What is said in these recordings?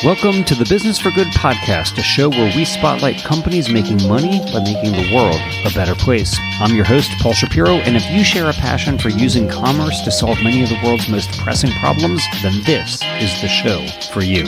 Welcome to the Business for Good podcast, a show where we spotlight companies making money by making the world a better place. I'm your host, Paul Shapiro, and if you share a passion for using commerce to solve many of the world's most pressing problems, then this is the show for you.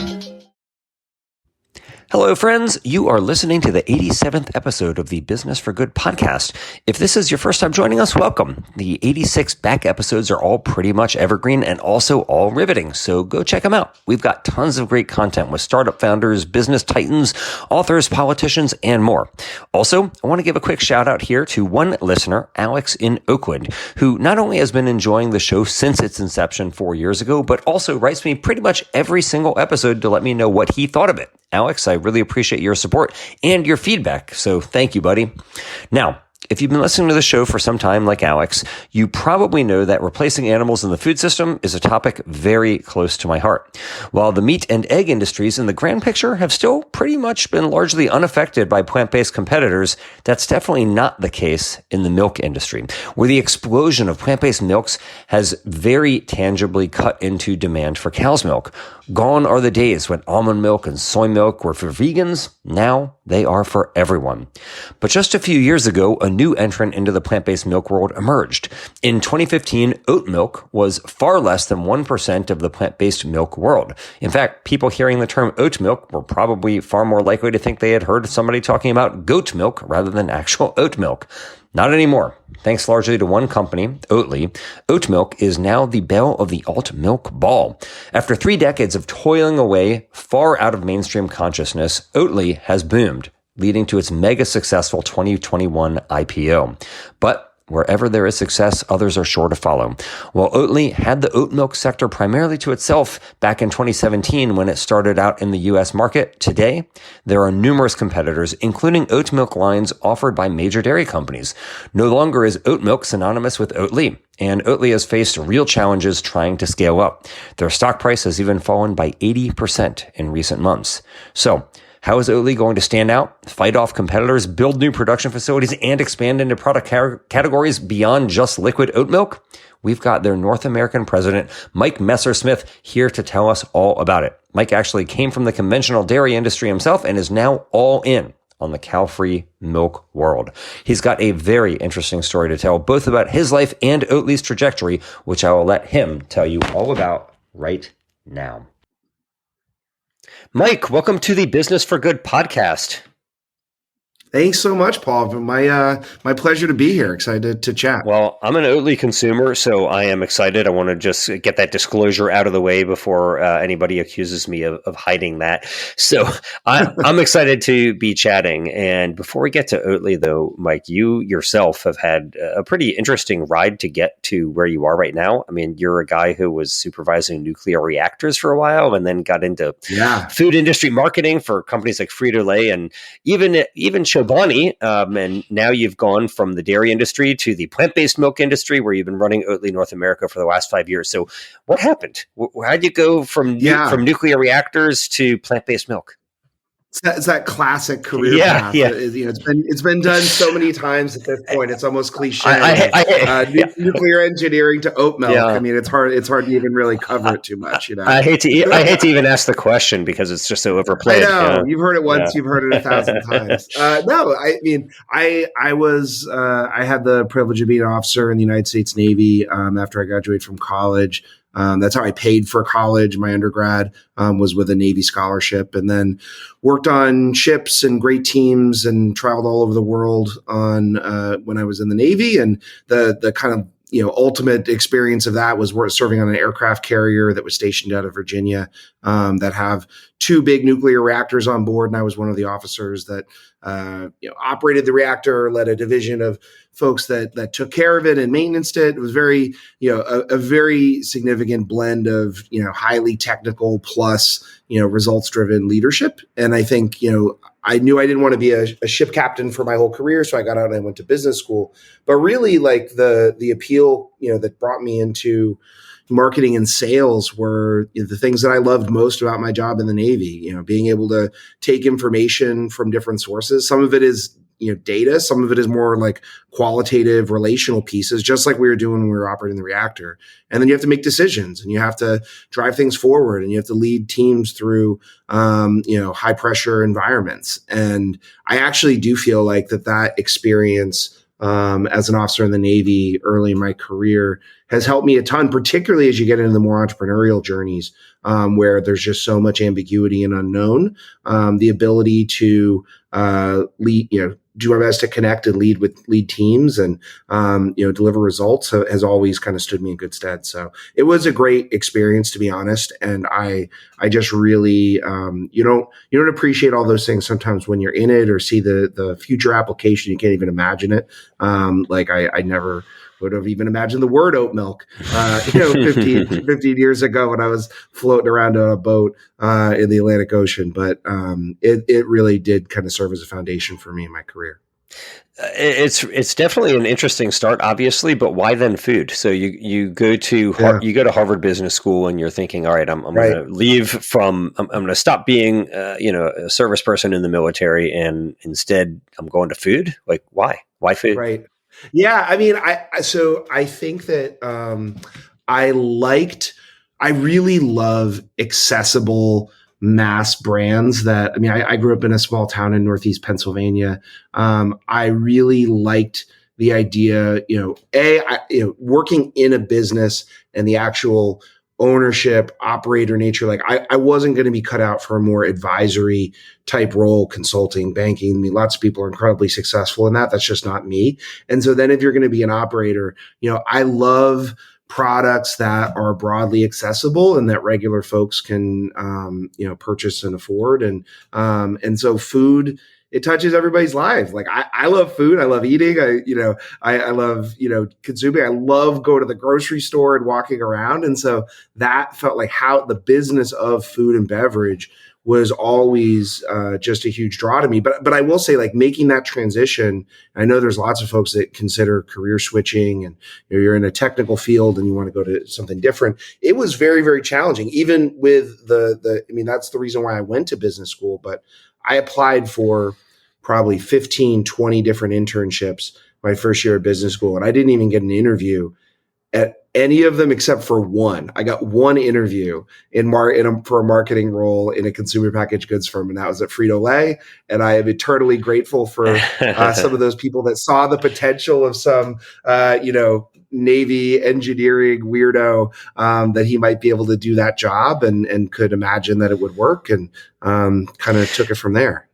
Hello, friends. You are listening to the 87th episode of the Business for Good podcast. If this is your first time joining us, welcome. The 86 back episodes are all pretty much evergreen and also all riveting, so go check them out. We've got tons of great content with startup founders, business titans, authors, politicians, and more. Also, I want to give a quick shout out here to one listener, Alex in Oakland, who not only has been enjoying the show since its inception 4 years ago, but also writes me pretty much every single episode to let me know what he thought of it. Alex, I really appreciate your support and your feedback, so thank you, buddy. Now, if you've been listening to the show for some time like Alex, you probably know that replacing animals in the food system is a topic very close to my heart. While the meat and egg industries in the grand picture have still pretty much been largely unaffected by plant-based competitors, that's definitely not the case in the milk industry, where the explosion of plant-based milks has very tangibly cut into demand for cow's milk. Gone are the days when almond milk and soy milk were for vegans. Now they are for everyone. But just a few years ago, a new entrant into the plant-based milk world emerged. In 2015, oat milk was far less than 1% of the plant-based milk world. In fact, people hearing the term oat milk were probably far more likely to think they had heard somebody talking about goat milk rather than actual oat milk. Not anymore. Thanks largely to one company, Oatly, oat milk is now the belle of the alt milk ball. After 3 decades of toiling away far out of mainstream consciousness, Oatly has boomed, leading to its mega successful 2021 IPO. But wherever there is success, others are sure to follow. While Oatly had the oat milk sector primarily to itself back in 2017 when it started out in the US market, today there are numerous competitors, including oat milk lines offered by major dairy companies. No longer is oat milk synonymous with Oatly, and Oatly has faced real challenges trying to scale up. Their stock price has even fallen by 80% in recent months. So, how is Oatly going to stand out, fight off competitors, build new production facilities, and expand into product categories beyond just liquid oat milk? We've got their North American president, Mike Messersmith, here to tell us all about it. Mike actually came from the conventional dairy industry himself and is now all in on the cow-free milk world. He's got a very interesting story to tell, both about his life and Oatly's trajectory, which I will let him tell you all about right now. Mike, welcome to the Business for Good podcast. Thanks so much, Paul. My pleasure to be here. Excited to chat. Well, I'm an Oatly consumer, so I am excited. I want to just get that disclosure out of the way before anybody accuses me of hiding that. So I'm excited to be chatting. And before we get to Oatly, though, Mike, you yourself have had a pretty interesting ride to get to where you are right now. I mean, you're a guy who was supervising nuclear reactors for a while and then got into food industry marketing for companies like Frito-Lay and even Chobani, and now you've gone from the dairy industry to the plant-based milk industry, where you've been running Oatly North America for the last 5 years. So, what happened? How'd you go from nuclear reactors to plant-based milk? It's that classic career path. Yeah. It's been done so many times at this point. It's almost cliche. Nuclear engineering to oat milk. Yeah. I mean, it's hard to even really cover it too much. I hate to even ask the question because it's just so overplayed. I know. You've heard it once. You've heard it 1,000 times. No, I mean, I had the privilege of being an officer in the United States Navy after I graduated from college. That's how I paid for college. My undergrad was with a Navy scholarship, and then worked on ships and great teams and traveled all over the world on when I was in the Navy. And the kind of ultimate experience of that was serving on an aircraft carrier that was stationed out of Virginia that have 2 big nuclear reactors on board. And I was one of the officers that operated the reactor, led a division of folks that took care of it and maintained it. It was very, a very significant blend of, highly technical plus, results driven leadership. And I think, I knew I didn't want to be a ship captain for my whole career. So I got out and I went to business school, but really like the appeal, that brought me into marketing and sales were the things that I loved most about my job in the Navy, being able to take information from different sources. Some of it is data. Some of it is more like qualitative relational pieces, just like we were doing when we were operating the reactor. And then you have to make decisions, and you have to drive things forward, and you have to lead teams through, high pressure environments. And I actually do feel like that experience, as an officer in the Navy early in my career, has helped me a ton, particularly as you get into the more entrepreneurial journeys, where there's just so much ambiguity and unknown. The ability to lead, do our best to connect and lead teams and, deliver results has always kind of stood me in good stead. So it was a great experience, to be honest. And I just really, you don't appreciate all those things sometimes when you're in it or see the future application. You can't even imagine it. I never would have even imagined the word oat milk, 15 years ago when I was floating around on a boat in the Atlantic Ocean. But it really did kind of serve as a foundation for me in my career. It's definitely an interesting start, obviously, but why then food? So you go to Harvard Business School and you're thinking, all right, I'm going to leave I'm going to stop being a service person in the military, and instead I'm going to food. Like, why food? Right. Yeah. I mean, I think that I really love accessible mass brands that, I grew up in a small town in Northeast Pennsylvania. I really liked the idea, working in a business and the actual ownership, operator nature. Like I wasn't going to be cut out for a more advisory type role, consulting, banking. Lots of people are incredibly successful in that. That's just not me. And so then if you're going to be an operator, I love products that are broadly accessible and that regular folks can, purchase and afford. And so food, it touches everybody's lives. Like I love food. I love eating. I love, consuming. I love going to the grocery store and walking around. And so that felt like how the business of food and beverage was always just a huge draw to me. But I will say, like, making that transition, I know there's lots of folks that consider career switching and you're in a technical field and you want to go to something different. It was very, very challenging, even with that's the reason why I went to business school. But I applied for probably 15, 20 different internships my first year at business school. And I didn't even get an interview at any of them except for one. I got one interview for a marketing role in a consumer packaged goods firm, and that was at Frito-Lay. And I am eternally grateful for some of those people that saw the potential of some, Navy engineering weirdo, that he might be able to do that job and could imagine that it would work, and kind of took it from there.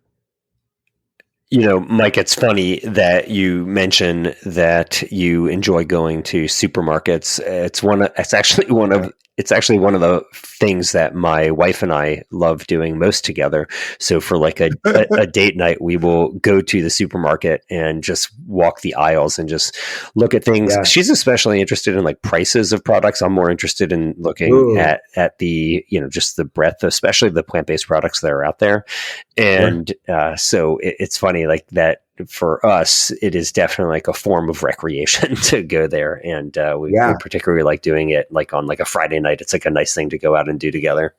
Mike, it's funny that you mention that you enjoy going to supermarkets. It's actually one of the things that my wife and I love doing most together. So for like a date night, we will go to the supermarket and just walk the aisles and just look at things. Yeah. She's especially interested in like prices of products. I'm more interested in looking at the, just the breadth, especially the plant-based products that are out there. And so it's funny like that. For us, it is definitely like a form of recreation to go there. And we particularly like doing it like on like a Friday night. It's like a nice thing to go out and do together.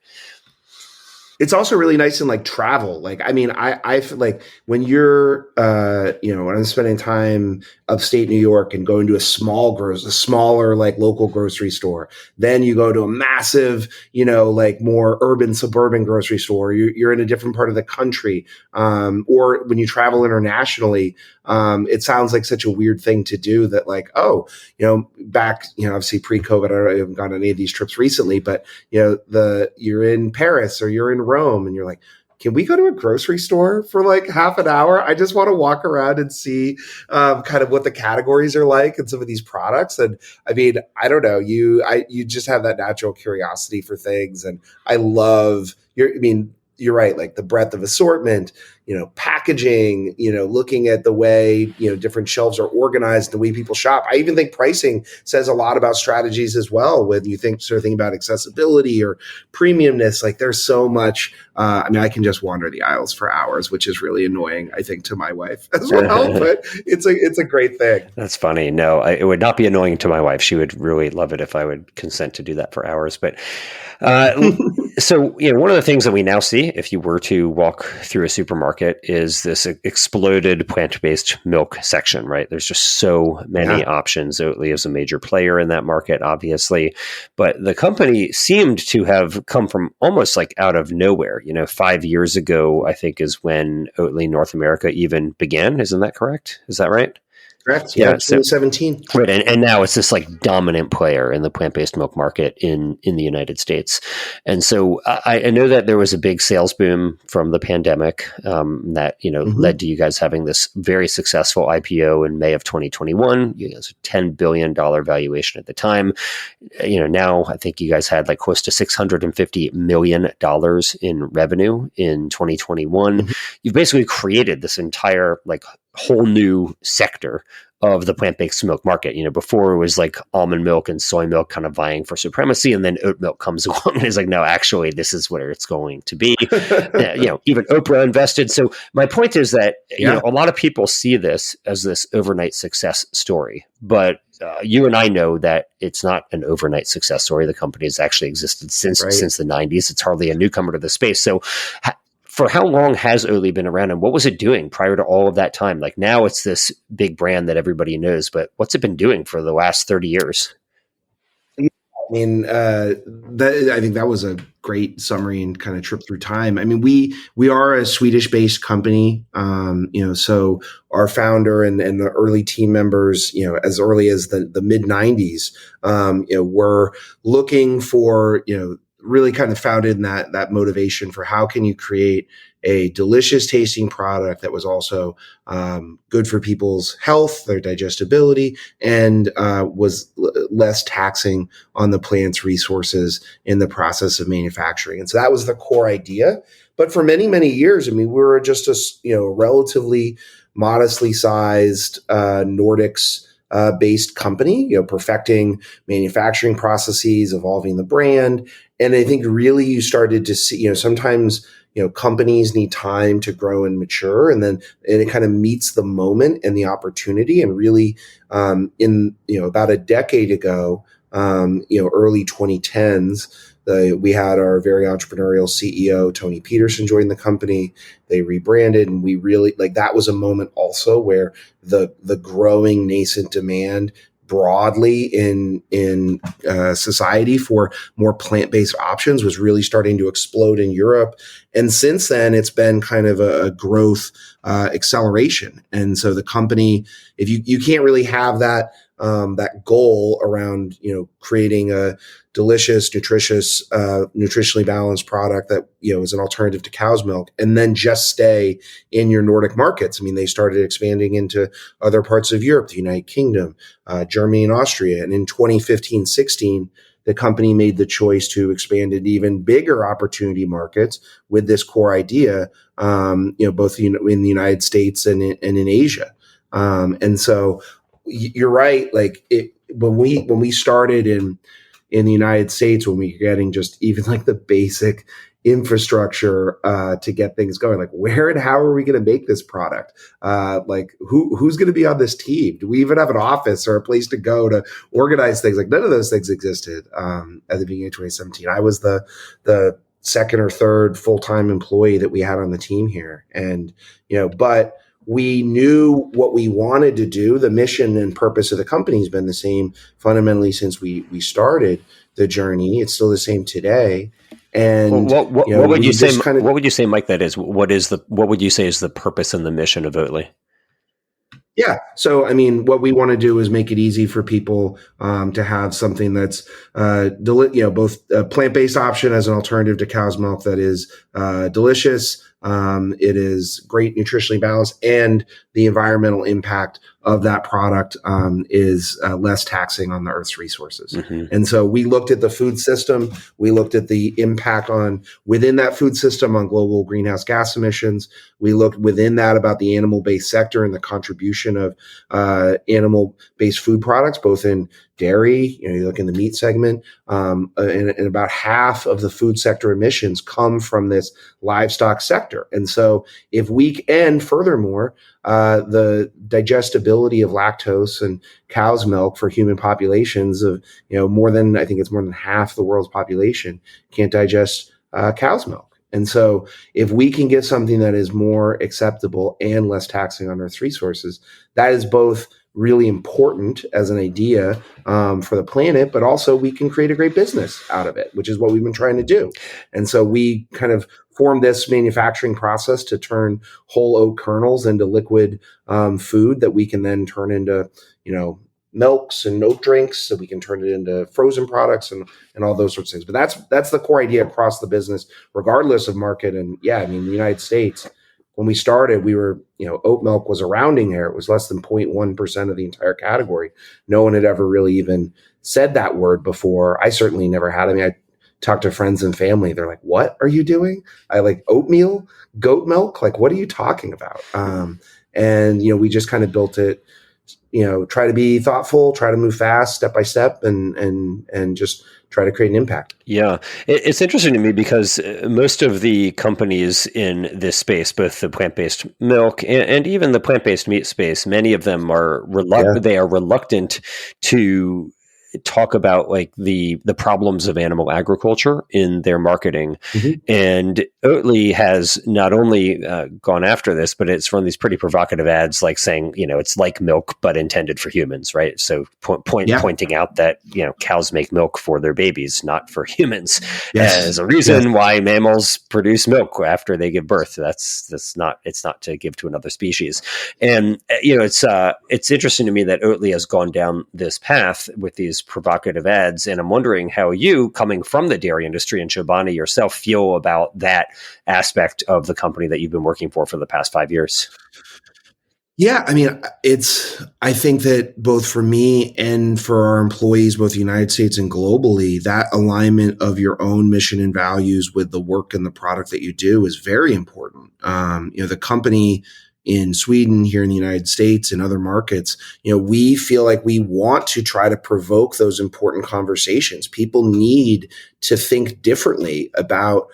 It's also really nice in like travel. Like, I feel like when you're, when I'm spending time upstate New York and going to a smaller like local grocery store, then you go to a massive, like more urban suburban grocery store. You're in a different part of the country. Or when you travel internationally, it sounds like such a weird thing to do that like, back, obviously pre-COVID, I haven't gone on any of these trips recently, but you're in Paris or you're in Rome and you're like, can we go to a grocery store for like half an hour? I just want to walk around and see kind of what the categories are like and some of these products. And I don't know, you just have that natural curiosity for things. And I love you're right, like the breadth of assortment, packaging, looking at the way, different shelves are organized, the way people shop. I even think pricing says a lot about strategies as well. When you start thinking about accessibility or premiumness, like there's so much. I can just wander the aisles for hours, which is really annoying, I think, to my wife as well. But it's a great thing. That's funny. No, it would not be annoying to my wife. She would really love it if I would consent to do that for hours. But so, one of the things that we now see, if you were to walk through a supermarket, market is this exploded plant-based milk section, right? There's just so many options. Oatly is a major player in that market, obviously, but the company seemed to have come from almost like out of nowhere. 5 years ago, I think, is when Oatly North America even began. Isn't that correct? Is that right? Correct. Yeah, 2017. Right, and now it's this like dominant player in the plant-based milk market in the United States. And so I know that there was a big sales boom from the pandemic that led to you guys having this very successful IPO in May of 2021. You guys a $10 billion valuation at the time. Now I think you guys had like close to $650 million in revenue in 2021. You've basically created this entire like whole new sector of the plant-based milk market. Before it was like almond milk and soy milk kind of vying for supremacy, and then oat milk comes along and is like, no, actually, this is where it's going to be. Even Oprah invested. So my point is that a lot of people see this as this overnight success story, but you and I know that it's not an overnight success story. The company has actually existed since the 90s. It's hardly a newcomer to the space. So for how long has Oatly been around, and what was it doing prior to all of that time? Like now it's this big brand that everybody knows, but what's it been doing for the last 30 years? I mean, I think that was a great summary and kind of trip through time. I mean, we are a Swedish-based company, so our founder and the early team members, as early as the mid 90s, were looking for, really kind of founded in that motivation for how can you create a delicious tasting product that was also good for people's health, their digestibility, and was less taxing on the plant's resources in the process of manufacturing. And so that was the core idea. But for many, many years, I mean, we were just a relatively modestly sized Nordics based company, perfecting manufacturing processes, evolving the brand. And I think really you started to see, sometimes, companies need time to grow and mature, and it kind of meets the moment and the opportunity. And really, about a decade ago, early 2010s, we had our very entrepreneurial CEO, Tony Peterson, join the company. They rebranded, and we really that was a moment also where the growing nascent demand broadly in society for more plant-based options was really starting to explode in Europe. And since then, it's been kind of a growth acceleration. And so the company, if you can't really have that goal around, creating a delicious, nutritious, nutritionally balanced product that, is an alternative to cow's milk, and then just stay in your Nordic markets. I mean, they started expanding into other parts of Europe, the United Kingdom, Germany and Austria. And in 2015-16, the company made the choice to expand into even bigger opportunity markets with this core idea, both in the United States and in Asia. And so you're right. Like when we started in the United States, when we were getting just even like the basic infrastructure to get things going, like where and how are we going to make this product? Who's going to be on this team? Do we even have an office or a place to go to organize things? Like none of those things existed at the beginning of 2017. I was the second or third full-time employee that we had on the team here, and but we knew what we wanted to do. The mission and purpose of the company has been the same fundamentally since we started the journey. It's still the same today. And what would you say? What would you say, Mike? That is, what would you say is the purpose and the mission of Oatly? Yeah. So, I mean, what we want to do is make it easy for people to have something that's, both a plant-based option as an alternative to cow's milk that is delicious. It is great, nutritionally balanced, and the environmental impact of that product is less taxing on the Earth's resources. Mm-hmm. And so we looked at the food system. We looked at the impact within that food system on global greenhouse gas emissions. We looked within that about the animal-based sector and the contribution of animal-based food products, both in dairy, you look in the meat segment, and about half of the food sector emissions come from this livestock sector. And so furthermore, the digestibility of lactose and cow's milk for human populations of, more than half the world's population can't digest cow's milk. And so if we can get something that is more acceptable and less taxing on Earth's resources, that is both really important as an idea for the planet, but also we can create a great business out of it, which is what we've been trying to do. And so we kind of formed this manufacturing process to turn whole oat kernels into liquid food that we can then turn into, milks and oat drinks, so we can turn it into frozen products and all those sorts of things. But that's the core idea across the business, regardless of market. And yeah, I mean, the United States, when we started, we were, oat milk was a rounding error. It was less than 0.1% of the entire category. No one had ever really even said that word before. I certainly never had. I mean, I talked to friends and family. They're like, "What are you doing?" I like oatmeal, goat milk. Like, what are you talking about? And we just kind of built it. Try to be thoughtful, try to move fast, step by step, and just try to create an impact. Yeah. It's interesting to me because most of the companies in this space, both the plant-based milk and even the plant-based meat space, many of them are reluctant to talk about like the problems of animal agriculture in their marketing. Mm-hmm. And Oatly has not only gone after this, but it's run these pretty provocative ads, like saying, it's like milk, but intended for humans, right? So pointing out that, cows make milk for their babies, not for humans, as a reason why mammals produce milk after they give birth. It's not to give to another species. And, it's interesting to me that Oatly has gone down this path with these provocative ads. And I'm wondering how you, coming from the dairy industry, and Shobani yourself, feel about that aspect of the company that you've been working for the past 5 years. Yeah, I mean, I think that both for me and for our employees, both the United States and globally, that alignment of your own mission and values with the work and the product that you do is very important. The company in Sweden, here in the United States, and other markets, we feel like we want to try to provoke those important conversations. People need to think differently about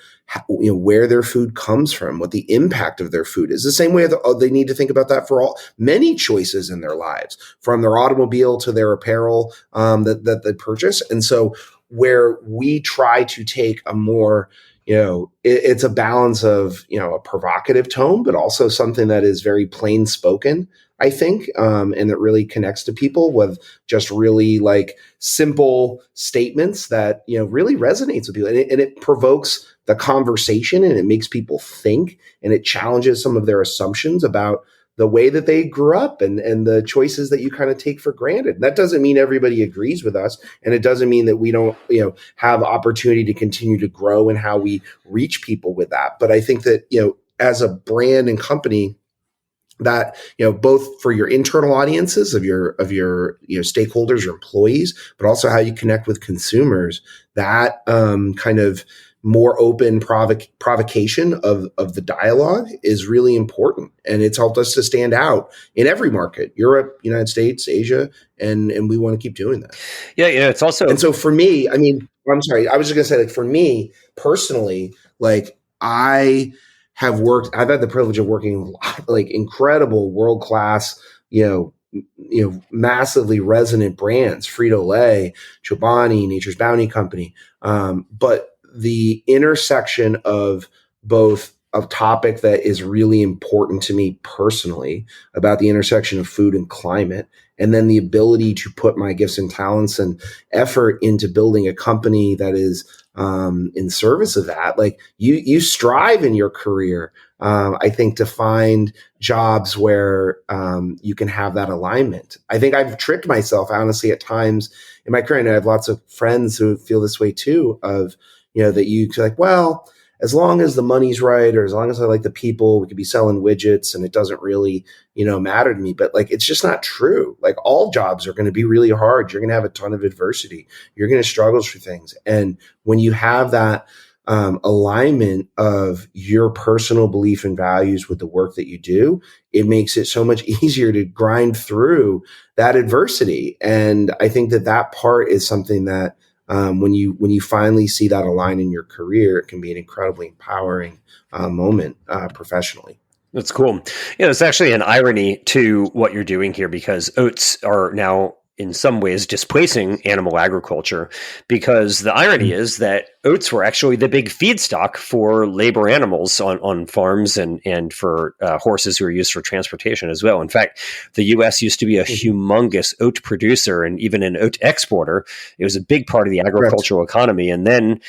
where their food comes from, what the impact of their food is. The same way that they need to think about that for many choices in their lives, from their automobile to their apparel that they purchase. And so where we try to take a more it's a balance of, a provocative tone, but also something that is very plain spoken, I think, and that really connects to people with just really like simple statements that, really resonates with people. And it provokes the conversation, and it makes people think, and it challenges some of their assumptions about the way that they grew up and the choices that you kind of take for granted. That doesn't mean everybody agrees with us. And it doesn't mean that we don't, have opportunity to continue to grow in how we reach people with that. But I think that, as a brand and company, that, both for your internal audiences of your stakeholders, your employees, but also how you connect with consumers, that kind of more open provocation of the dialogue is really important. And it's helped us to stand out in every market, Europe, United States, Asia, and we want to keep doing that. Yeah, it's also. And so for me, I mean, I'm sorry, I was just going to say, like, for me personally, like, I've had the privilege of working with like incredible world-class, massively resonant brands, Frito-Lay, Chobani, Nature's Bounty Company. But the intersection of both a topic that is really important to me personally about the intersection of food and climate, and then the ability to put my gifts and talents and effort into building a company that is in service of that. Like you strive in your career, I think, to find jobs where you can have that alignment. I think I've tricked myself, honestly, at times in my career, and I have lots of friends who feel this way too, of, that you like, well, as long as the money's right, or as long as I like the people, we could be selling widgets and it doesn't really, matter to me. But like, it's just not true. Like, all jobs are going to be really hard. You're going to have a ton of adversity. You're going to struggle through things. And when you have that alignment of your personal belief and values with the work that you do, it makes it so much easier to grind through that adversity. And I think that part is something that, when you finally see that align in your career, it can be an incredibly empowering moment professionally. That's cool. It's actually an irony to what you're doing here, because oats are now in some ways displacing animal agriculture, because the irony is that oats were actually the big feedstock for labor animals on farms and for horses who are used for transportation as well. In fact, the U.S. used to be a humongous oat producer and even an oat exporter. It was a big part of the agricultural economy. And then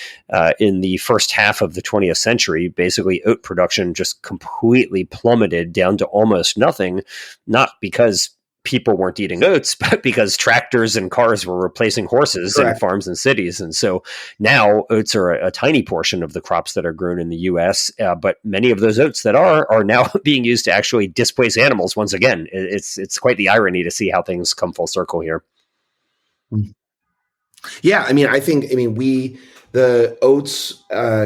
in the first half of the 20th century, basically oat production just completely plummeted down to almost nothing, not because people weren't eating oats, but because tractors and cars were replacing horses in farms and cities. And so now oats are a tiny portion of the crops that are grown in the U.S., but many of those oats that are now being used to actually displace animals once again. It's quite the irony to see how things come full circle here. Yeah, the oats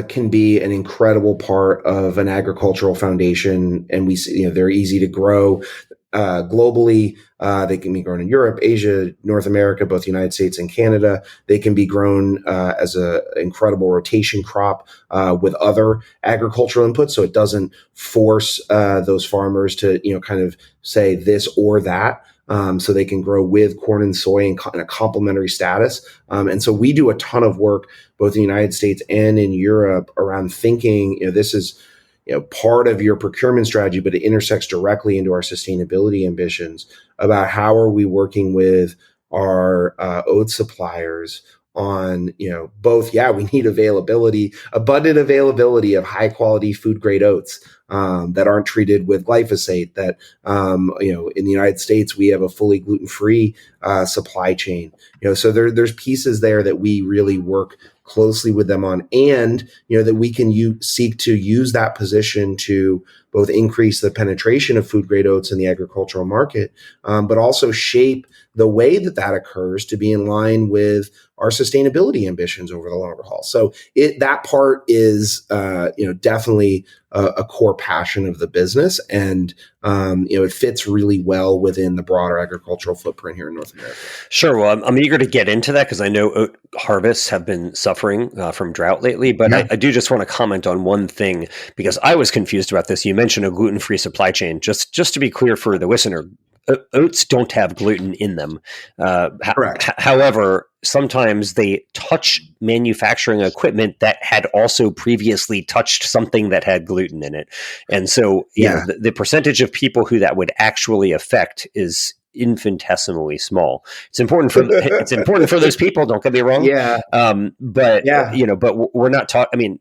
can be an incredible part of an agricultural foundation, and we see, they're easy to grow globally. They can be grown in Europe, Asia, North America, both the United States and Canada. They can be grown as an incredible rotation crop with other agricultural inputs, so it doesn't force those farmers to kind of say this or that. So they can grow with corn and soy in a complementary status. And so we do a ton of work both in the United States and in Europe around thinking, this is part of your procurement strategy, but it intersects directly into our sustainability ambitions about how are we working with our oat suppliers on, both, we need abundant availability of high quality food grade oats that aren't treated with glyphosate, that, in the United States, we have a fully gluten-free supply chain. So there's pieces there that we really work closely with them on, and that we can seek to use that position to both increase the penetration of food grade oats in the agricultural market, but also shape the way that occurs to be in line with our sustainability ambitions over the longer haul. So that part is definitely a core passion of the business, and it fits really well within the broader agricultural footprint here in North America. Sure. Well, I'm eager to get into that because I know oat harvests have been suffering from drought lately, but I do just want to comment on one thing because I was confused about this. You mentioned a gluten-free supply chain. Just to be clear for the listener, oats don't have gluten in them. Correct. However, sometimes they touch manufacturing equipment that had also previously touched something that had gluten in it. And so the percentage of people who that would actually affect is infinitesimally small. It's important for those people, don't get me wrong. But we're not talking,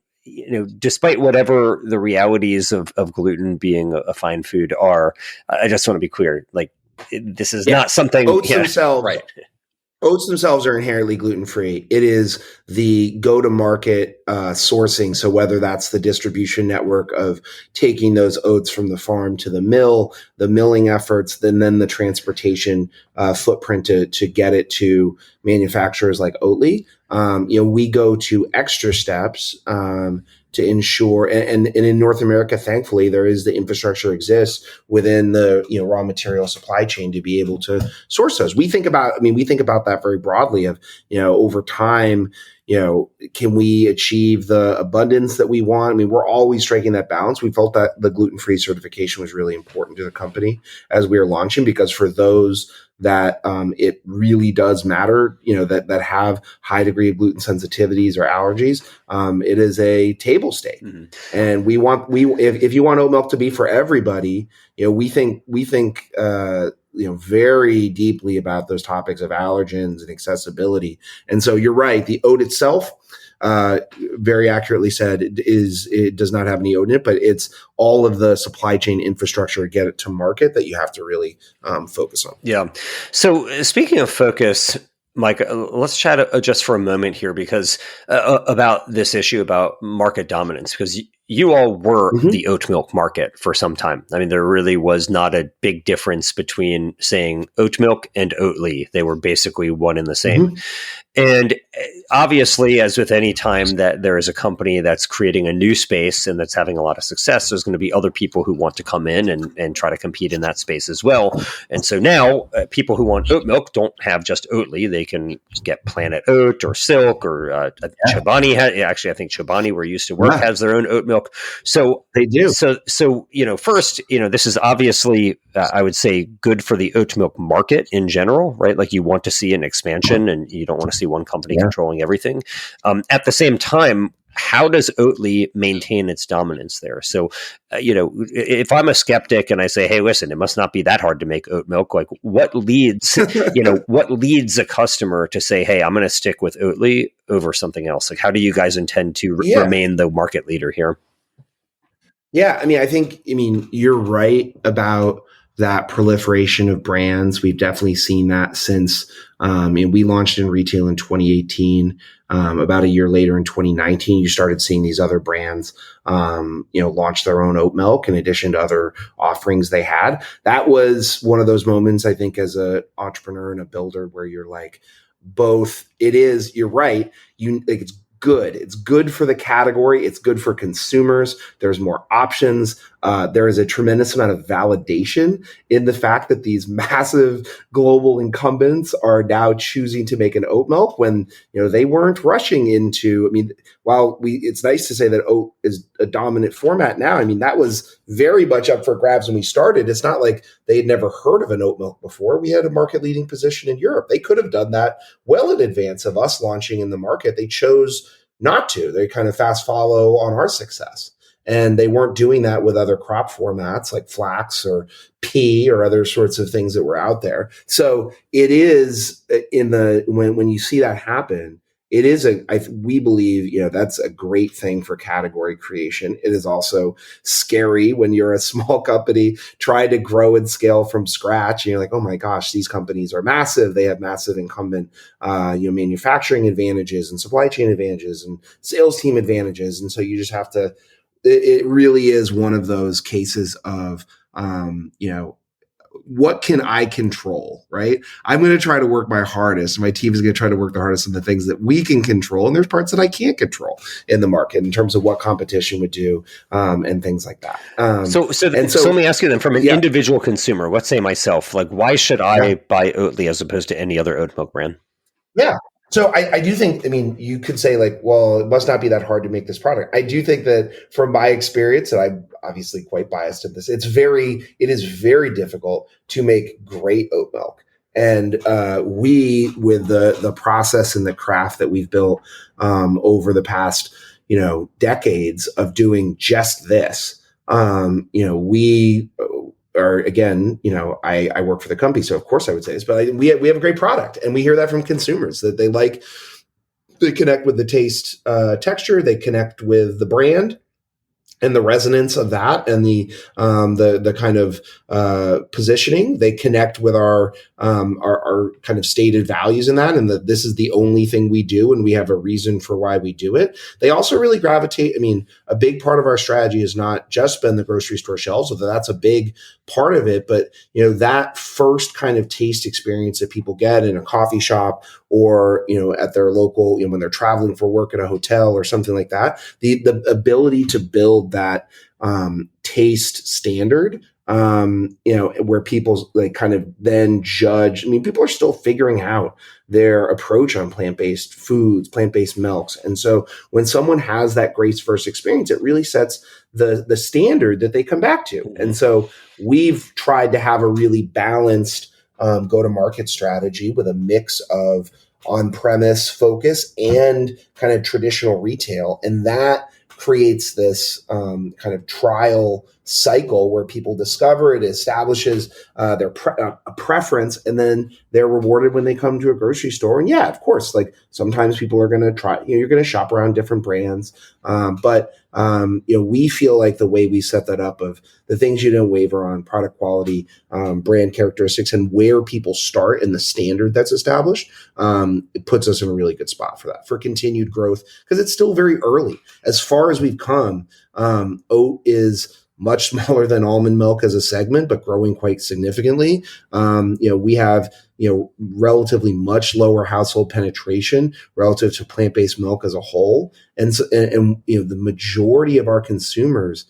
despite whatever the realities of gluten being a fine food are, I just want to be clear, like this is not something oats themselves, right? Oats themselves are inherently gluten-free. It is the go-to-market sourcing. So whether that's the distribution network of taking those oats from the farm to the mill, the milling efforts, then the transportation footprint to get it to manufacturers like Oatly. We go to extra steps to ensure, and in North America, thankfully, there is the infrastructure exists within the raw material supply chain to be able to source those. We think about that very broadly of over time, can we achieve the abundance that we want? We're always striking that balance. We felt that the gluten-free certification was really important to the company as we were launching, because for those that it really does matter, that have high degree of gluten sensitivities or allergies, it is a table stake. Mm-hmm. And if you want oat milk to be for everybody, we think very deeply about those topics of allergens and accessibility. And so you're right, the oat itself, very accurately said, it does not have any oat in it, but it's all of the supply chain infrastructure to get it to market that you have to really focus on. Yeah. So speaking of focus, Mike, let's chat just for a moment here because about this issue about market dominance, because you all were the oat milk market for some time. There really was not a big difference between saying oat milk and Oatly. They were basically one and the same. And obviously, as with any time that there is a company that's creating a new space and that's having a lot of success, there's going to be other people who want to come in and try to compete in that space as well. And so now people who want oat milk don't have just Oatly. They can get Planet Oat or Silk or Chobani. Actually, I think Chobani, where you used to work, has their own oat milk. So they do. So first, this is obviously, I would say, good for the oat milk market in general, right? Like you want to see an expansion and you don't want to see one company controlling everything. At the same time, how does Oatly maintain its dominance there? So, if I'm a skeptic and I say, hey, listen, it must not be that hard to make oat milk. Like what leads, what leads a customer to say, hey, I'm going to stick with Oatly over something else? Like, how do you guys intend to remain the market leader here? Yeah. I think you're right about that proliferation of brands. We've definitely seen that since, we launched in retail in 2018. About a year later in 2019, you started seeing these other brands, launch their own oat milk in addition to other offerings they had. That was one of those moments, I think, as an entrepreneur and a builder where you're like, you're right. It's good. It's good for the category. It's good for consumers. There's more options. There is a tremendous amount of validation in the fact that these massive global incumbents are now choosing to make an oat milk when, they weren't rushing into, while it's nice to say that oat is a dominant format now. That was very much up for grabs when we started. It's not like they had never heard of an oat milk before. We had a market leading position in Europe. They could have done that well in advance of us launching in the market. They chose not to. They kind of fast follow on our success. And they weren't doing that with other crop formats like flax or pea or other sorts of things that were out there. So it is when you see that happen, it is we believe, that's a great thing for category creation. It is also scary when you're a small company trying to grow and scale from scratch. And you're like, oh my gosh, these companies are massive. They have massive incumbent, manufacturing advantages and supply chain advantages and sales team advantages. And so you just have to, it really is one of those cases of, what can I control, right? I'm going to try to work my hardest. My team is going to try to work the hardest on the things that we can control. And there's parts that I can't control in the market in terms of what competition would do, and things like that. So let me ask you then, from an individual consumer, let's say myself, like, why should I buy Oatly as opposed to any other oat milk brand? Yeah. So I do think, you could say like, well, it must not be that hard to make this product. I do think that from my experience, and I'm obviously quite biased at this, it is very difficult to make great oat milk. And we, with the process and the craft that we've built over the past, decades of doing just this, we are, again, I work for the company, so of course I would say this, but we have a great product, and we hear that from consumers that they connect with the taste, texture, they connect with the brand and the resonance of that, and the kind of positioning. They connect with our kind of stated values in that, and that this is the only thing we do, and we have a reason for why we do it. They also really gravitate. A big part of our strategy has not just been the grocery store shelves, although that's a big part of it. But that first kind of taste experience that people get in a coffee shop or at their local, when they're traveling for work at a hotel or something like that, the ability to build that taste standard, where people like kind of then judge. People are still figuring out their approach on plant-based foods, plant-based milks. And so when someone has that great first experience, it really sets the standard that they come back to. Mm-hmm. And so we've tried to have a really balanced go-to-market strategy with a mix of on-premise focus and kind of traditional retail. And that creates this kind of trial cycle where people discover it, establishes their a preference, and then they're rewarded when they come to a grocery store. And yeah, of course, like sometimes people are going to try, you're going to shop around different brands. But we feel like the way we set that up, of the things you don't waver on, product quality, brand characteristics, and where people start and the standard that's established, it puts us in a really good spot for that, for continued growth, because it's still very early. As far as we've come, oat is much smaller than almond milk as a segment, but growing quite significantly. We have, relatively much lower household penetration relative to plant-based milk as a whole. And so, the majority of our consumers,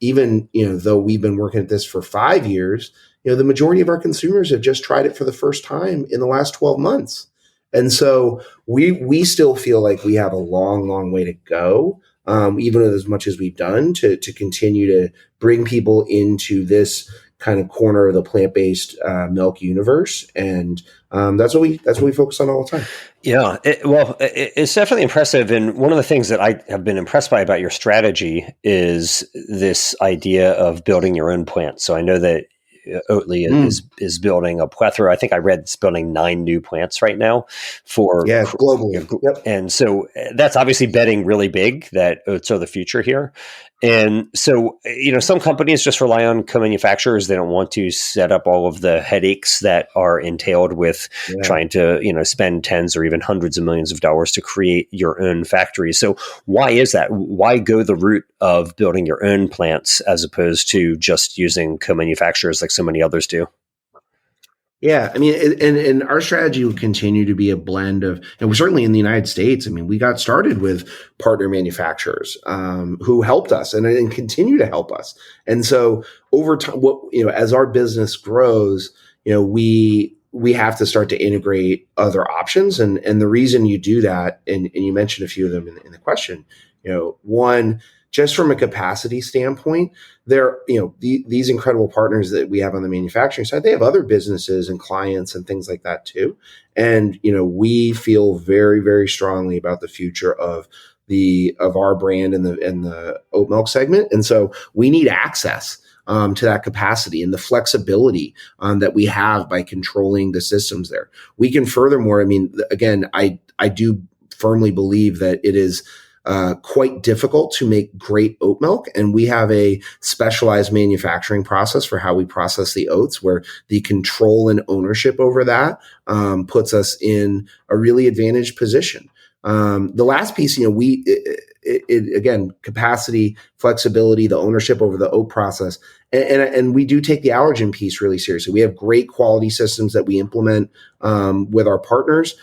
even, though we've been working at this for 5 years, the majority of our consumers have just tried it for the first time in the last 12 months. And so we still feel like we have a long, long way to go, even as much as we've done to continue to bring people into this kind of corner of the plant-based milk universe. And that's what we focus on all the time. Yeah, it's definitely impressive. And one of the things that I have been impressed by about your strategy is this idea of building your own plant. So I know that Oatly is building a plethora. I think I read it's building 9 new plants right now globally. Yep. And so that's obviously betting really big that oats are the future here. And so, some companies just rely on co-manufacturers. They don't want to set up all of the headaches that are entailed with trying to, spend tens or even hundreds of millions of dollars to create your own factory. So why is that? Why go the route of building your own plants as opposed to just using co-manufacturers like so many others do? Yeah, I mean, and our strategy will continue to be a blend of, and we're certainly in the United States. I mean, we got started with partner manufacturers who helped us and continue to help us. And so over time, as our business grows, we have to start to integrate other options. And the reason you do that, and you mentioned a few of them in the question, one, just from a capacity standpoint, these incredible partners that we have on the manufacturing side, they have other businesses and clients and things like that too. And, we feel very, very strongly about the future of our brand in the oat milk segment. And so we need access to that capacity and the flexibility that we have by controlling the systems there. We can furthermore, I mean, again, I do firmly believe that it is quite difficult to make great oat milk. And we have a specialized manufacturing process for how we process the oats, where the control and ownership over that puts us in a really advantaged position. The last piece, again, capacity, flexibility, the ownership over the oat process. And we do take the allergen piece really seriously. We have great quality systems that we implement with our partners.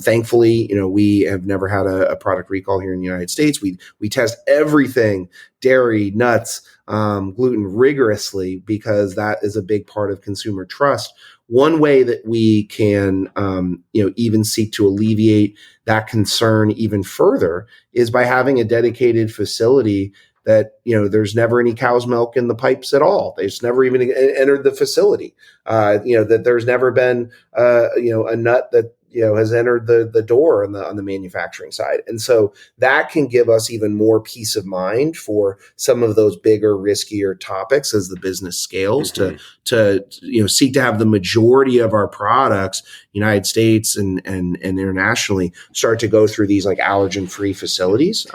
Thankfully, we have never had a product recall here in the United States. We test everything, dairy, nuts, gluten rigorously, because that is a big part of consumer trust. One way that we can, even seek to alleviate that concern even further is by having a dedicated facility that, there's never any cow's milk in the pipes at all. They just never even entered the facility. That there's never been, a nut that, has entered the door on the manufacturing side. And so that can give us even more peace of mind for some of those bigger, riskier topics as the business scales to seek to have the majority of our products, United States and internationally, start to go through these like allergen-free facilities.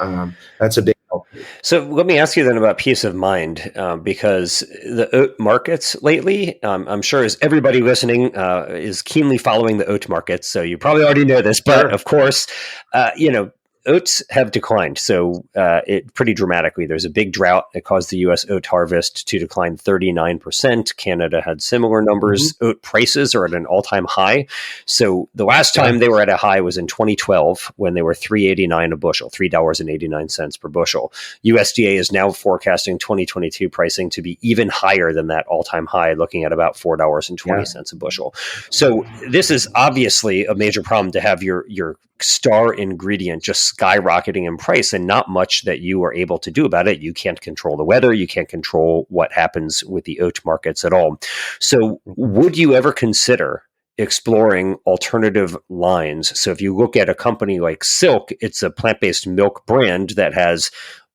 That's a big help. So let me ask you then about peace of mind, because the oat markets lately, I'm sure as everybody listening is keenly following the oat markets. So you probably already know this, but of course, oats have declined it pretty dramatically. There's a big drought that caused the U.S. oat harvest to decline 39%. Canada had similar numbers. Mm-hmm. Oat prices are at an all-time high. So the last time they were at a high was in 2012 when they were $3.89 a bushel, $3.89 per bushel. USDA is now forecasting 2022 pricing to be even higher than that all-time high, looking at about $4.20 a bushel. So this is obviously a major problem to have your star ingredient just skyrocketing in price and not much that you are able to do about it. You can't control the weather. You can't control what happens with the oat markets at all. So would you ever consider exploring alternative lines? So if you look at a company like Silk, it's a plant-based milk brand that has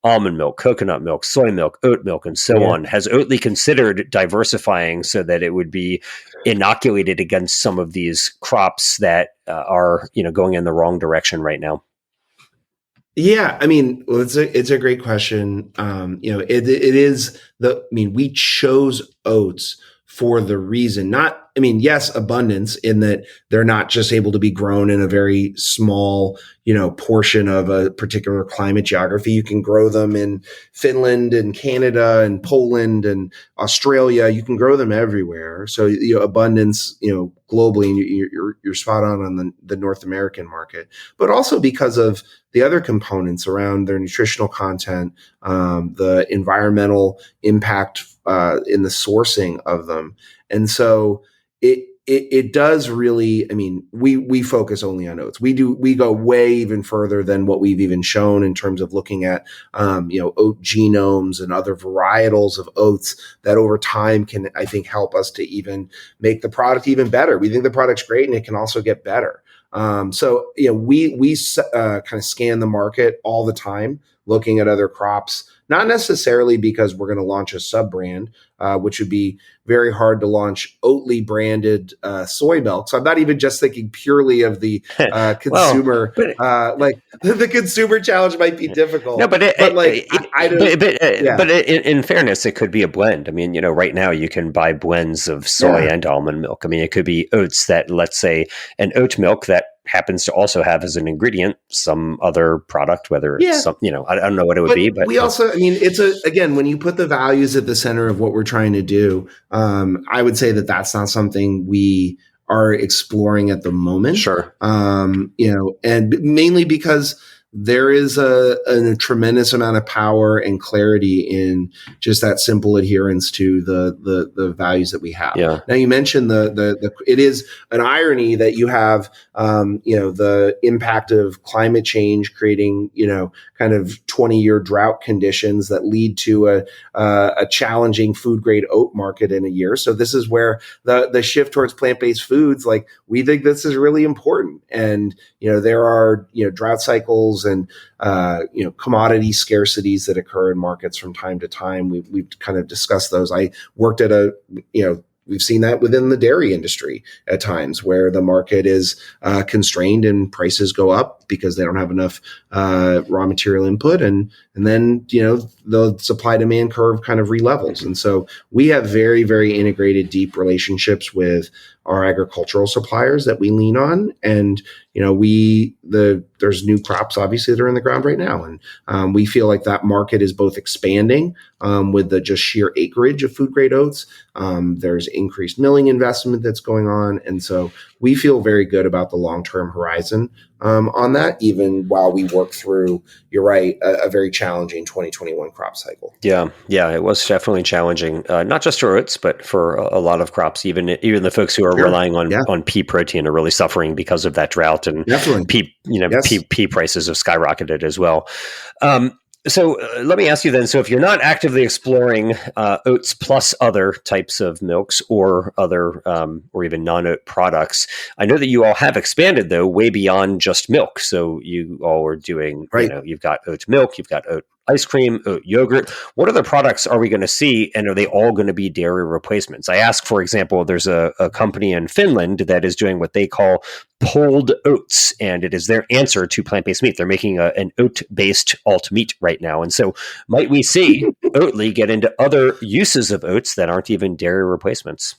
almond milk, coconut milk, soy milk, oat milk, and so on. Has Oatly considered diversifying so that it would be inoculated against some of these crops that are, going in the wrong direction right now? Yeah, I mean, well, it's a great question. We chose oats for the reason, not I mean, yes, abundance in that they're not just able to be grown in a very small, portion of a particular climate geography. You can grow them in Finland and Canada and Poland and Australia. You can grow them everywhere. So, abundance, globally, and you're spot on the North American market, but also because of the other components around their nutritional content, the environmental impact in the sourcing of them. And so it does really, I mean, we focus only on oats. We go way even further than what we've even shown in terms of looking at, oat genomes and other varietals of oats that over time can, I think, help us to even make the product even better. We think the product's great and it can also get better. So, we kind of scan the market all the time, looking at other crops, not necessarily because we're going to launch a sub brand, which would be very hard to launch Oatly branded soy milk. So I'm not even just thinking purely of the consumer. Well, like the consumer challenge might be difficult. No, but in fairness, it could be a blend. I mean, right now you can buy blends of soy and almond milk. I mean, it could be oats that, let's say, an oat milk that happens to also have as an ingredient some other product, whether it's some, I don't know what it would be, but we also, I mean, again, when you put the values at the center of what we're trying to do, I would say that that's not something we are exploring at the moment. Sure. And mainly because there is a tremendous amount of power and clarity in just that simple adherence to the values that we have. Yeah. Now you mentioned it is an irony that you have, the impact of climate change creating, kind of 20-year drought conditions that lead to a challenging food grade oat market in a year. So this is where the shift towards plant-based foods, like we think this is really important. And, there are, drought cycles and, commodity scarcities that occur in markets from time to time. We've kind of discussed those. I worked at we've seen that within the dairy industry at times where the market is constrained and prices go up because they don't have enough raw material input. And then, the supply demand curve kind of relevels. And so we have very, very integrated, deep relationships with our agricultural suppliers that we lean on. And, there's new crops obviously that are in the ground right now. And we feel like that market is both expanding with the just sheer acreage of food grade oats. There's increased milling investment that's going on. And so we feel very good about the long-term horizon on that, even while we work through, you're right, a very challenging 2021 crop cycle. Yeah, it was definitely challenging, not just for oats, but for a lot of crops. Even the folks who are relying on pea protein are really suffering because of that drought, and pea prices have skyrocketed as well. So let me ask you then, so if you're not actively exploring oats plus other types of milks or other or even non-oat products, I know that you all have expanded, though, way beyond just milk. So you all are doing, you've got oat milk, you've got oat ice cream, oat yogurt. What other products are we going to see, and are they all going to be dairy replacements? I ask, for example, there's a company in Finland that is doing what they call pulled oats, and it is their answer to plant-based meat. They're making an oat-based alt meat right now. And so might we see Oatly get into other uses of oats that aren't even dairy replacements?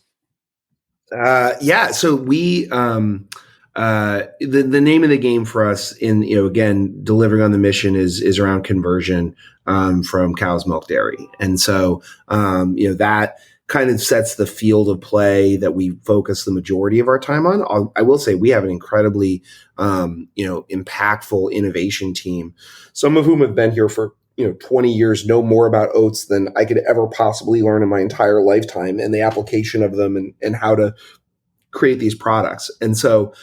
So we, the name of the game for us in, again, delivering on the mission is around conversion, from cow's milk dairy. And so, that kind of sets the field of play that we focus the majority of our time on. I will say we have an incredibly, impactful innovation team, some of whom have been here for 20 years, know more about oats than I could ever possibly learn in my entire lifetime, and the application of them and how to create these products. And so,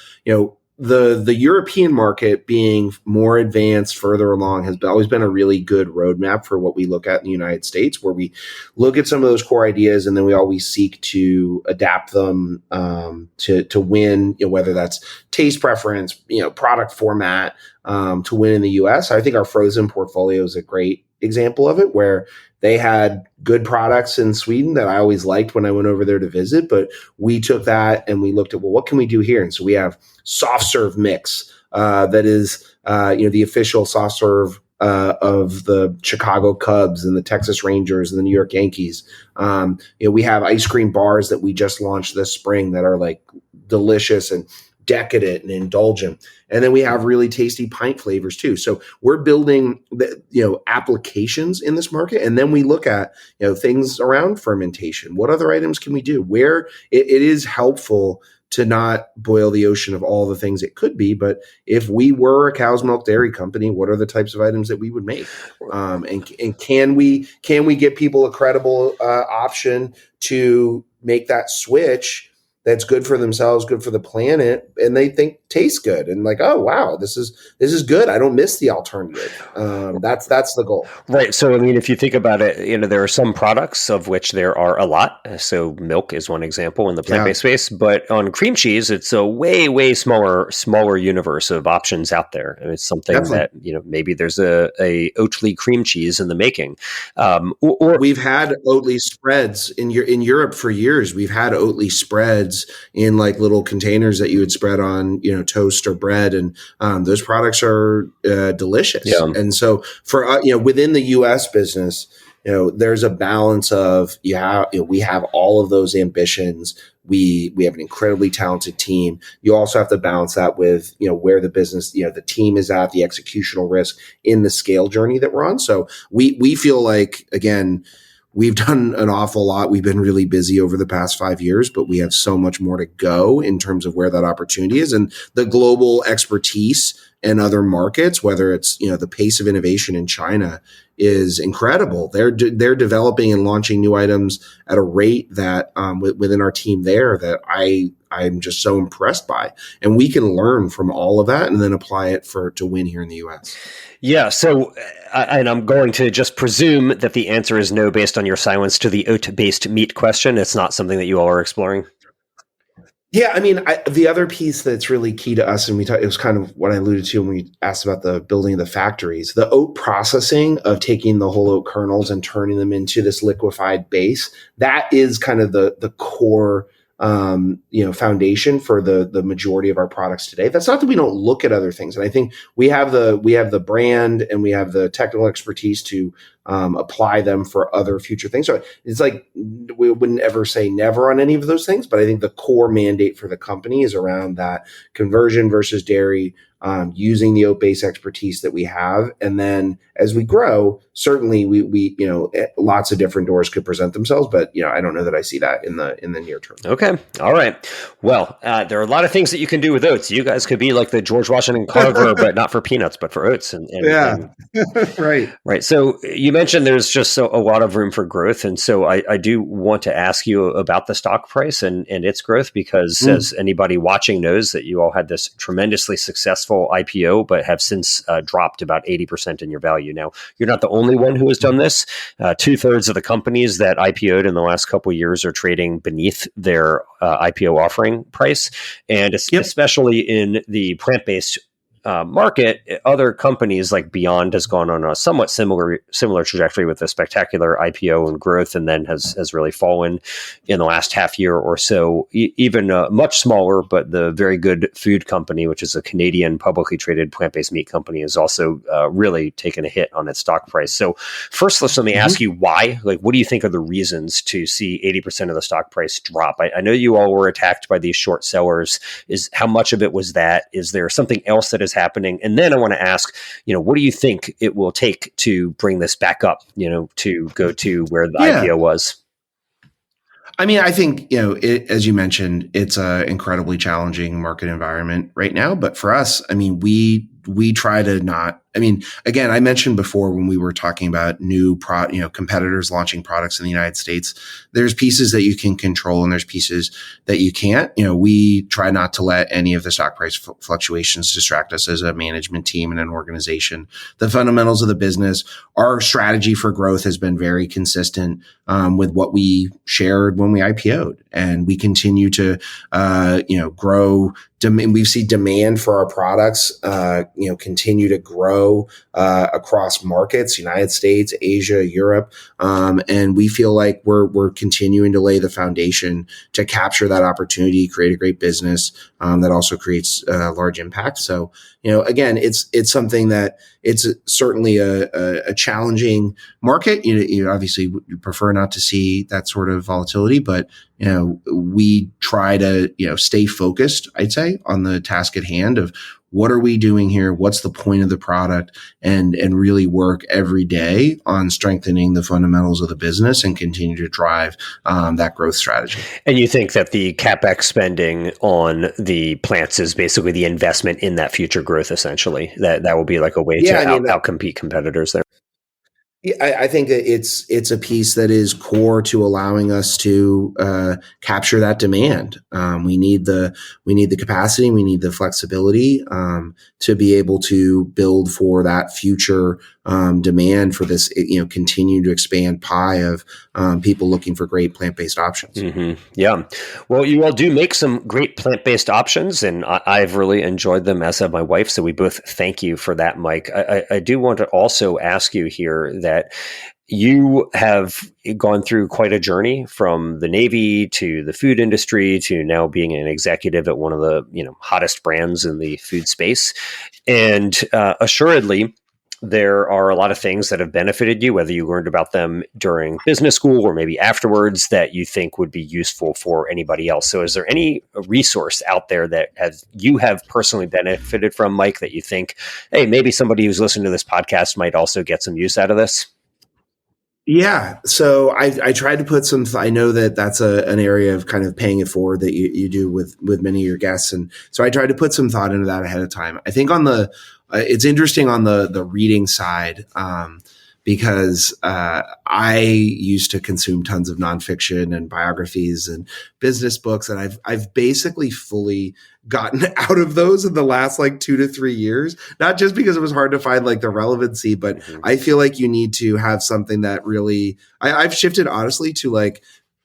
the European market being more advanced, further along, has always been a really good roadmap for what we look at in the United States, where we look at some of those core ideas and then we always seek to adapt them to win, whether that's taste preference, product format, to win in the US. I think our frozen portfolio is a great example of it, where they had good products in Sweden that I always liked when I went over there to visit, but we took that and we looked at, well, what can we do here? And so we have soft serve mix, that is, the official soft serve of the Chicago Cubs and the Texas Rangers and the New York Yankees. We have ice cream bars that we just launched this spring that are like delicious and decadent and indulgent. And then we have really tasty pint flavors too. So we're building applications in this market. And then we look at, things around fermentation. What other items can we do? Where it is helpful to not boil the ocean of all the things it could be. But if we were a cow's milk dairy company, what are the types of items that we would make? And can we get people a credible option to make that switch that's good for themselves, good for the planet, and they think tastes good, and like, oh wow, this is good. I don't miss the alternative. That's the goal, right? So I mean, if you think about it, there are some products of which there are a lot. So milk is one example in the plant-based space, but on cream cheese, it's a way smaller universe of options out there, and it's something that maybe there's a Oatly cream cheese in the making. Or we've had Oatly spreads in Europe for years. We've had Oatly spreads in like little containers that you would spread on, toast or bread. And those products are delicious. Yeah. And so for, within the US business, there's a balance of, we have all of those ambitions. We have an incredibly talented team. You also have to balance that with, where the business, the team is at, the executional risk in the scale journey that we're on. So we feel like, again, we've done an awful lot. We've been really busy over the past 5 years, but we have so much more to go in terms of where that opportunity is, and the global expertise in other markets, whether it's, the pace of innovation in China is incredible. They're developing and launching new items at a rate that within our team there that I'm just so impressed by, and we can learn from all of that and then apply it to win here in the US. Yeah. So, and I'm going to just presume that the answer is no, based on your silence to the oat-based meat question. It's not something that you all are exploring. Yeah, I mean, the other piece that's really key to us, and it was kind of what I alluded to when we asked about the building of the factories, the oat processing of taking the whole oat kernels and turning them into this liquefied base. That is kind of the core foundation for the majority of our products today. That's not that we don't look at other things. And I think we have the brand and we have the technical expertise to apply them for other future things. So it's like, we wouldn't ever say never on any of those things, but I think the core mandate for the company is around that conversion versus dairy, using the oat-based expertise that we have. And then as we grow, certainly we lots of different doors could present themselves, but I don't know that I see that in the near term. Okay. All right. Well, there are a lot of things that you can do with oats. You guys could be like the George Washington Carver, but not for peanuts, but for oats. Right. So you mentioned there's just a lot of room for growth. And so I do want to ask you about the stock price and its growth, because as anybody watching knows, that you all had this tremendously successful IPO, but have since dropped about 80% in your value. Now, you're not the only one who has done this. 2/3 of the companies that IPO'd in the last couple of years are trading beneath their IPO offering price. And especially in the plant-based market, other companies like Beyond has gone on a somewhat similar trajectory with a spectacular IPO and growth, and then has really fallen in the last half year or so. Even much smaller, but the very good food company, which is a Canadian publicly traded plant-based meat company, has also really taken a hit on its stock price. So first, let me ask you why. Like, what do you think are the reasons to see 80% of the stock price drop? I know you all were attacked by these short sellers. How much of it was that? Is there something else that is happening? And then I want to ask, what do you think it will take to bring this back up, to go to where the IPO was? I mean, I think, as you mentioned, it's an incredibly challenging market environment right now. But for us, I mean, we try to not, again, I mentioned before when we were talking about new competitors launching products in the United States, there's pieces that you can control and there's pieces that you can't. We try not to let any of the stock price fluctuations distract us as a management team and an organization. The fundamentals of the business, our strategy for growth has been very consistent with what we shared when we IPO'd, and we continue to grow. We see demand for our products, continue to grow grow across markets, United States, Asia, Europe. And we feel like we're continuing to lay the foundation to capture that opportunity, create a great business that also creates large impact. So, again, it's something that it's certainly a challenging market. You obviously would prefer not to see that sort of volatility, but we try to stay focused, I'd say, on the task at hand of what are we doing here? What's the point of the product? And really work every day on strengthening the fundamentals of the business and continue to drive that growth strategy. And you think that the Capex spending on the plants is basically the investment in that future growth, essentially? That will be like a way to outcompete competitors there? Yeah, I think that it's a piece that is core to allowing us to capture that demand. We need the capacity, we need the flexibility to be able to build for that future demand for this, continue to expand pie of people looking for great plant-based options. Mm-hmm. Yeah. Well, you all do make some great plant-based options, and I've really enjoyed them, as have my wife. So we both thank you for that, Mike. I do want to also ask you here that you have gone through quite a journey from the Navy to the food industry to now being an executive at one of the hottest brands in the food space. And assuredly, there are a lot of things that have benefited you, whether you learned about them during business school or maybe afterwards, that you think would be useful for anybody else. So is there any resource out there that you have personally benefited from, Mike, that you think, hey, maybe somebody who's listening to this podcast might also get some use out of this? Yeah. So I tried to put I know that that's an area of kind of paying it forward that you do with many of your guests. And so I tried to put some thought into that ahead of time. I think it's interesting on the reading side, because I used to consume tons of nonfiction and biographies and business books, and I've basically fully gotten out of those in the last 2 to 3 years. Not just because it was hard to find the relevancy, but I feel like you need to have something that really. I've shifted honestly to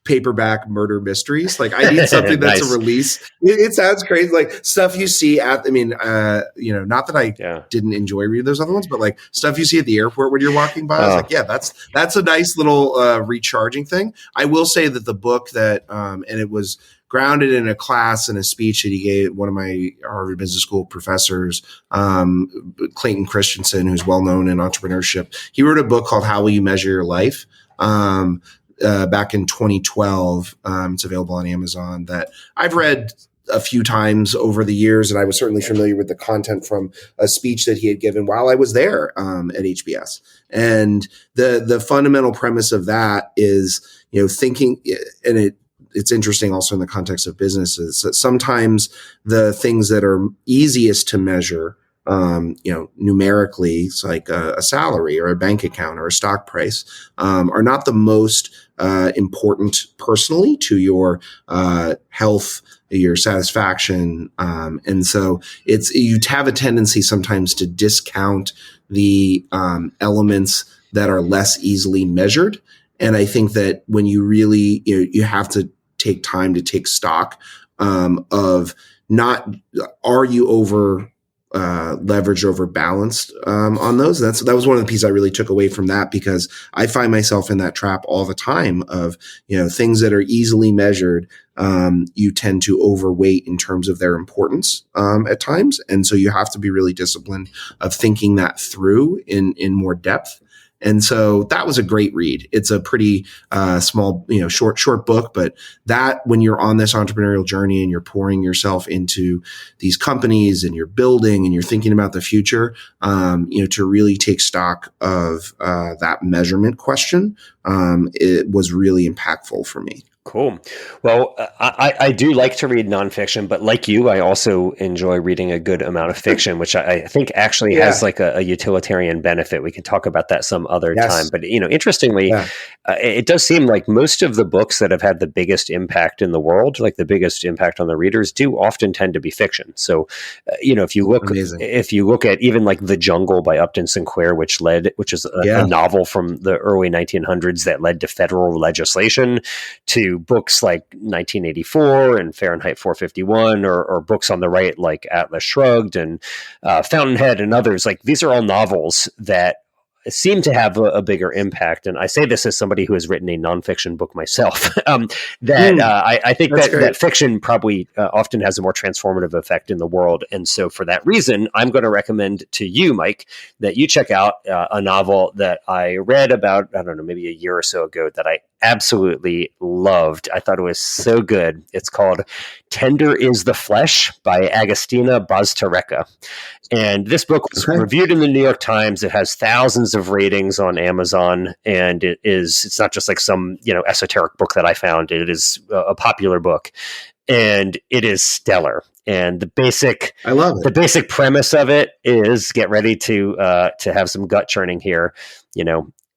paperback murder mysteries. I need something that's nice. A release. It sounds crazy, stuff you see not that I didn't enjoy reading those other ones, but stuff you see at the airport when you're walking by. I was that's a nice little recharging thing. I will say that the book that and it was grounded in a class and a speech that he gave one of my Harvard Business School professors, Clayton Christensen, who's well known in entrepreneurship. He wrote a book called How Will You Measure Your Life? Back in 2012. It's available on Amazon, that I've read a few times over the years. And I was certainly familiar with the content from a speech that he had given while I was there at HBS. And the fundamental premise of that is, thinking, and it's interesting also in the context of businesses, that sometimes the things that are easiest to measure, numerically, it's like a salary or a bank account or a stock price, are not the most important personally to your health, your satisfaction. And so you have a tendency sometimes to discount the elements that are less easily measured. And I think that when you really, you have to take time to take stock of not, are you over leveraged, over balanced on those. That was one of the pieces I really took away from that, because I find myself in that trap all the time of, things that are easily measured. You tend to overweight in terms of their importance at times. And so you have to be really disciplined of thinking that through in more depth. And so that was a great read. It's a pretty small, short book, but that when you're on this entrepreneurial journey and you're pouring yourself into these companies and you're building and you're thinking about the future, to really take stock of that measurement question, it was really impactful for me. Cool. Well, I do like to read nonfiction, but like you, I also enjoy reading a good amount of fiction, which I think actually has a utilitarian benefit. We can talk about that some other time. But, interestingly, it does seem like most of the books that have had the biggest impact in the world, like the biggest impact on the readers, do often tend to be fiction. So, if you look at even like The Jungle by Upton Sinclair, which is a novel from the early 1900s 1800s that led to federal legislation, to books like 1984 and Fahrenheit 451, or books on the right like Atlas Shrugged and Fountainhead and others. Like, these are all novels that seem to have a bigger impact. And I say this as somebody who has written a nonfiction book myself, I think that fiction probably often has a more transformative effect in the world. And so for that reason, I'm going to recommend to you, Mike, that you check out a novel that I read about, I don't know, maybe a year or so ago that I absolutely loved. I thought it was so good. It's called Tender is the Flesh by Agostina Bazterrecka. And this book was reviewed in the New York Times. It has thousands of ratings on Amazon, and it's not just like some, esoteric book that I found. It is a popular book, and it is stellar. And the basic premise of it is, get ready to have some gut churning here.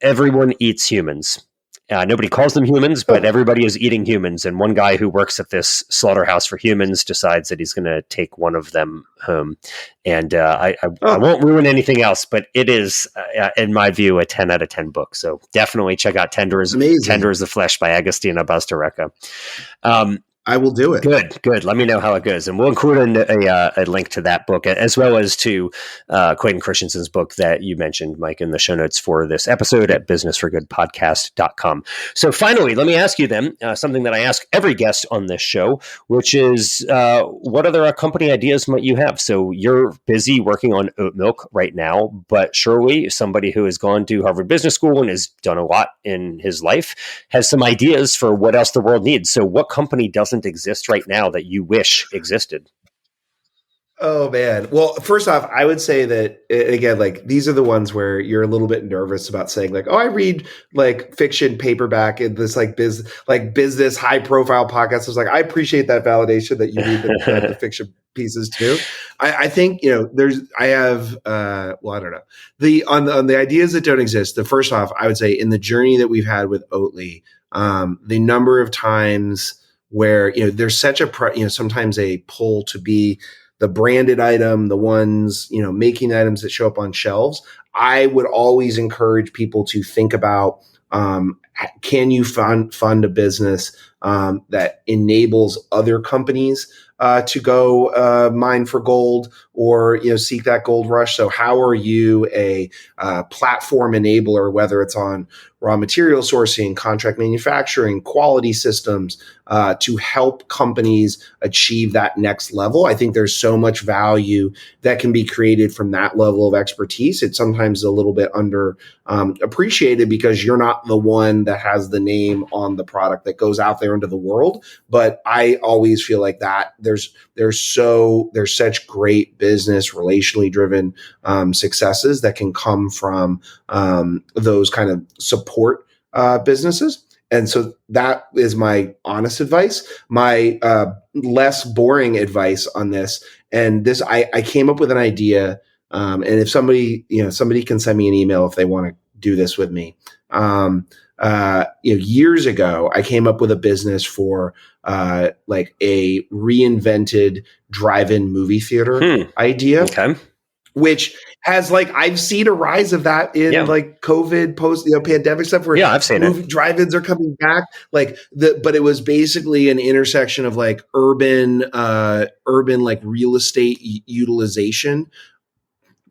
Everyone eats humans. Nobody calls them humans, but everybody is eating humans. And one guy who works at this slaughterhouse for humans decides that he's going to take one of them home. And I won't ruin anything else, but it is, in my view, a 10 out of 10 book. So definitely check out Tender is the Flesh by Agostina Bazterrecka. I will do it. Good. Let me know how it goes. And we'll include a link to that book, as well as to Clayton Christensen's book that you mentioned, Mike, in the show notes for this episode at businessforgoodpodcast.com. So finally, let me ask you then something that I ask every guest on this show, which is what other company ideas might you have? So you're busy working on oat milk right now, but surely somebody who has gone to Harvard Business School and has done a lot in his life has some ideas for what else the world needs. So what company doesn't exist right now that you wish existed? Oh man. Well, first off, I would say that, again, like, these are the ones where you're a little bit nervous about saying like, oh, I read like fiction paperback in this business high profile podcast. It's like, I appreciate that validation that you read the fiction pieces too. I think, I don't know, on the ideas that don't exist. The first off, I would say, in the journey that we've had with Oatly, the number of times where, there's such sometimes a pull to be the branded item, the ones, making items that show up on shelves. I would always encourage people to think about, can you fund a business that enables other companies to go mine for gold, or seek that gold rush? So how are you a platform enabler, whether it's on raw material sourcing, contract manufacturing, quality systems, to help companies achieve that next level? I think there's so much value that can be created from that level of expertise. It's sometimes a little bit under appreciated because you're not the one that has the name on the product that goes out there into the world. But I always feel like that there's such great business, relationally driven successes that can come from those kind of support businesses. And so that is my honest advice. My less boring advice on this, and this, I came up with an idea. And if somebody can send me an email if they want to do this with me. Years ago, I came up with a business for like a reinvented drive-in movie theater idea. Okay. Which has, like, I've seen a rise of that in like COVID post, pandemic stuff where I've seen it. Drive-ins are coming back. But it was basically an intersection of like urban like real estate utilization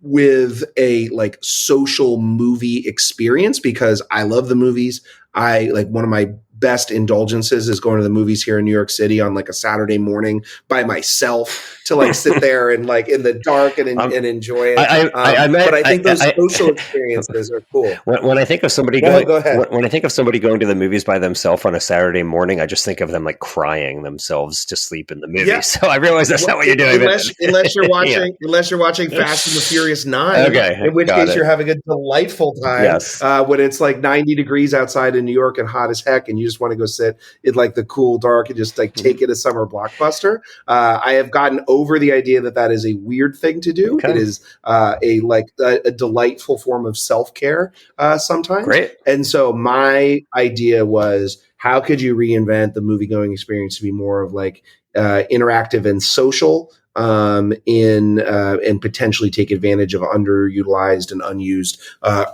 with a like social movie experience, because I love the movies. One of my best indulgences is going to the movies here in New York City on like a Saturday morning by myself to like sit there and like in the dark and enjoy it. But I think those social experiences are cool. When I think of somebody when I think of somebody going to the movies by themselves on a Saturday morning, I just think of them like crying themselves to sleep in the movie. Yeah. So I realize that's not what you're doing. Unless you're watching Fast and the Furious 9, okay, in which case you're having a delightful time. Yes. When it's like 90 degrees outside in New York and hot as heck, and you just want to go sit in like the cool dark and just like take in a summer blockbuster. I have gotten over the idea that is a weird thing to do. Okay. It is a delightful form of self-care sometimes. Great. And so my idea was, how could you reinvent the movie going experience to be more of like interactive and social, and potentially take advantage of underutilized and unused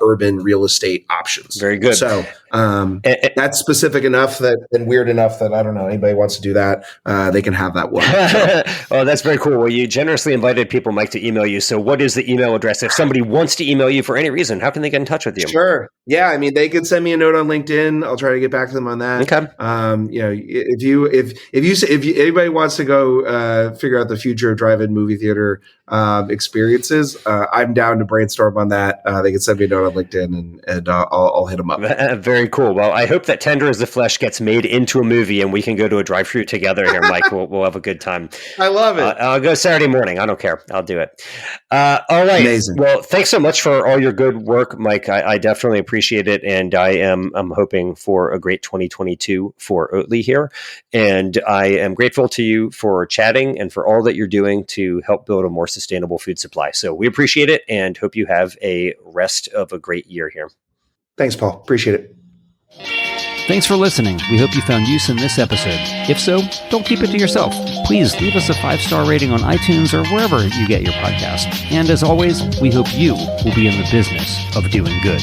urban real estate options. Very good. So that's specific enough and weird enough that I don't know, anybody wants to do that, they can have that one. So. Oh, that's very cool. Well, you generously invited people, Mike, to email you. So what is the email address? If somebody wants to email you for any reason, how can they get in touch with you? Sure. Yeah. I mean, they could send me a note on LinkedIn. I'll try to get back to them on that. Okay. If anybody wants to go figure out the future of drive-in movie theater experiences, I'm down to brainstorm on that. They can send me a note on LinkedIn and I'll hit them up. Very cool. Well, I hope that Tender as the Flesh gets made into a movie and we can go to a drive-thru together here, Mike. We'll have a good time. I love it. I'll go Saturday morning. I don't care. I'll do it. All right. Amazing. Well, thanks so much for all your good work, Mike. I definitely appreciate it. And I'm hoping for a great 2022 for Oatly here. And I am grateful to you for chatting and for all that you're doing to help build a more sustainable food supply. So we appreciate it and hope you have a rest of a great year here. Thanks, Paul. Appreciate it. Thanks for listening. We hope you found use in this episode. If so, don't keep it to yourself. Please leave us a 5-star rating on iTunes or wherever you get your podcast. And as always, we hope you will be in the business of doing good.